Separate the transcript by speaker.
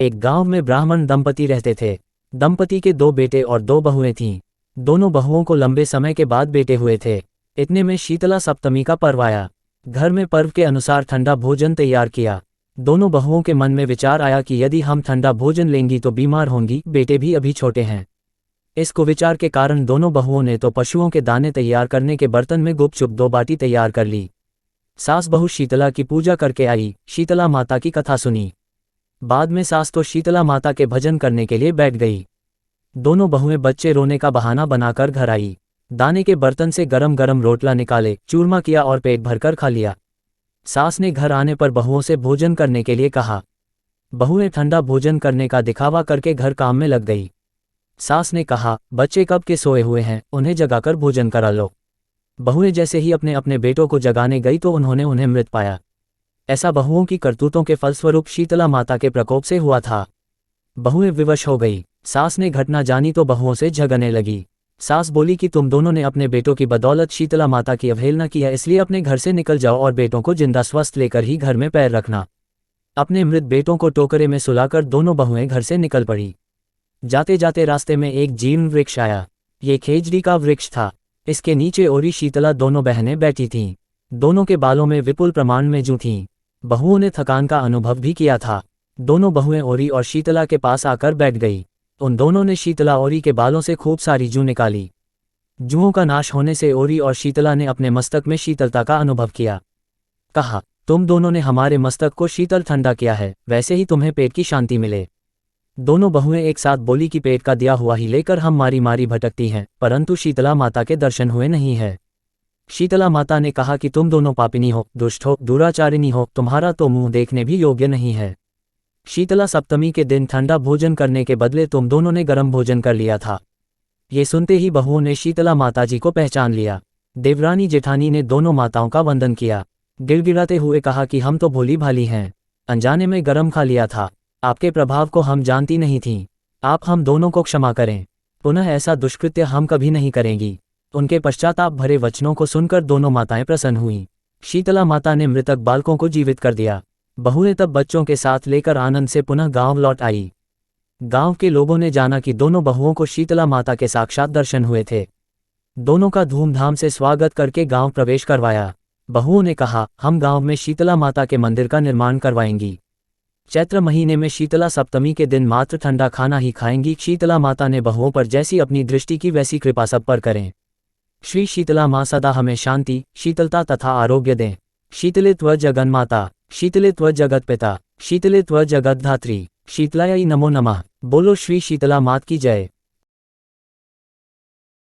Speaker 1: एक गांव में ब्राह्मण दंपति रहते थे। दंपति के 2 बेटे और 2 बहुएं थीं। दोनों बहुओं को लंबे समय के बाद बेटे हुए थे। इतने में शीतला सप्तमी का पर्व आया। घर में पर्व के अनुसार ठंडा भोजन तैयार किया। दोनों बहुओं के मन में विचार आया कि यदि हम ठंडा भोजन लेंगी तो बीमार होंगी, बेटे भी अभी छोटे हैं। इस कुविचार के कारण दोनों बहुओं ने तो पशुओं के दाने तैयार करने के बर्तन में गुपचुप 2 बाटी तैयार कर ली। सास बहू शीतला की पूजा करके आई, शीतला माता की कथा सुनी। बाद में सास तो शीतला माता के भजन करने के लिए बैठ गई। दोनों बहुएं बच्चे रोने का बहाना बनाकर घर आई। दाने के बर्तन से गरम गरम रोटला निकाले, चूरमा किया और पेट भरकर खा लिया। सास ने घर आने पर बहुओं से भोजन करने के लिए कहा। बहुएं ठंडा भोजन करने का दिखावा करके घर काम में लग गई। सास ने कहा, बच्चे कब के सोए हुए हैं, उन्हें जगाकर भोजन करा लो। बहुएं जैसे ही अपने अपने बेटों को जगाने गई तो उन्होंने उन्हें मृत पाया। ऐसा बहुओं की करतूतों के फलस्वरूप शीतला माता के प्रकोप से हुआ था। बहुएं विवश हो गई। सास ने घटना जानी तो बहुओं से झगड़ने लगी। सास बोली कि तुम दोनों ने अपने बेटों की बदौलत शीतला माता की अवहेलना की है, इसलिए अपने घर से निकल जाओ और बेटों को जिंदा स्वस्थ लेकर ही घर में पैर रखना। अपने मृत बेटों को टोकरे में सुलाकर दोनों बहुएं घर से निकल पड़ी। जाते जाते रास्ते में एक जीर्ण वृक्ष आया। ये खेजड़ी का वृक्ष था। इसके नीचे ओरी शीतला दोनों बहनें बैठी थीं। दोनों के बालों में विपुल प्रमाण में जूं थीं। बहुओं ने थकान का अनुभव भी किया था। दोनों बहुएं ओरी और शीतला के पास आकर बैठ गई। उन दोनों ने शीतला ओरी के बालों से खूब सारी जूं निकाली। जुओं का नाश होने से ओरी और शीतला ने अपने मस्तक में शीतलता का अनुभव किया। कहा, तुम दोनों ने हमारे मस्तक को शीतल ठंडा किया है, वैसे ही तुम्हें पेट की शांति मिले। दोनों बहुएं एक साथ बोली कि पेट का दिया हुआ ही लेकर हम मारी मारी भटकती हैं, परंतु शीतला माता के दर्शन हुए नहीं है। शीतला माता ने कहा कि तुम दोनों पापिनी हो, दुष्ट हो, दुराचारिणी हो, तुम्हारा तो मुंह देखने भी योग्य नहीं है। शीतला सप्तमी के दिन ठंडा भोजन करने के बदले तुम दोनों ने गर्म भोजन कर लिया था। ये सुनते ही बहुओं ने शीतला माताजी को पहचान लिया। देवरानी जेठानी ने दोनों माताओं का वंदन किया। गिड़गिड़ाते हुए कहा कि हम तो भोली भाली हैं, अनजाने में गर्म खा लिया था। आपके प्रभाव को हम जानती नहीं थीं। आप हम दोनों को क्षमा करें। पुनः ऐसा दुष्कृत्य हम कभी नहीं करेंगी। उनके पश्चाताप भरे वचनों को सुनकर दोनों माताएं प्रसन्न हुईं। शीतला माता ने मृतक बालकों को जीवित कर दिया। बहुएं तब बच्चों के साथ लेकर आनंद से पुनः गांव लौट आई। गांव के लोगों ने जाना कि दोनों बहुओं को शीतला माता के साक्षात दर्शन हुए थे। दोनों का धूमधाम से स्वागत करके गांव प्रवेश करवाया। बहुओं ने कहा, हम गांव में शीतला माता के मंदिर का निर्माण करवाएंगी। चैत्र महीने में शीतला सप्तमी के दिन मात्र ठंडा खाना ही खाएंगी। शीतला माता ने बहुओं पर जैसी अपनी दृष्टि की वैसी कृपा सब पर करें। श्री शीतला माँ सदा हमें शांति, शीतलता तथा आरोग्य दें। शीतलित्व जगन्माता, शीतलित्व जगत पिता, शीतलित्व जगत धात्री, शीतलायै नमो नमः। बोलो श्री शीतला मात की जय।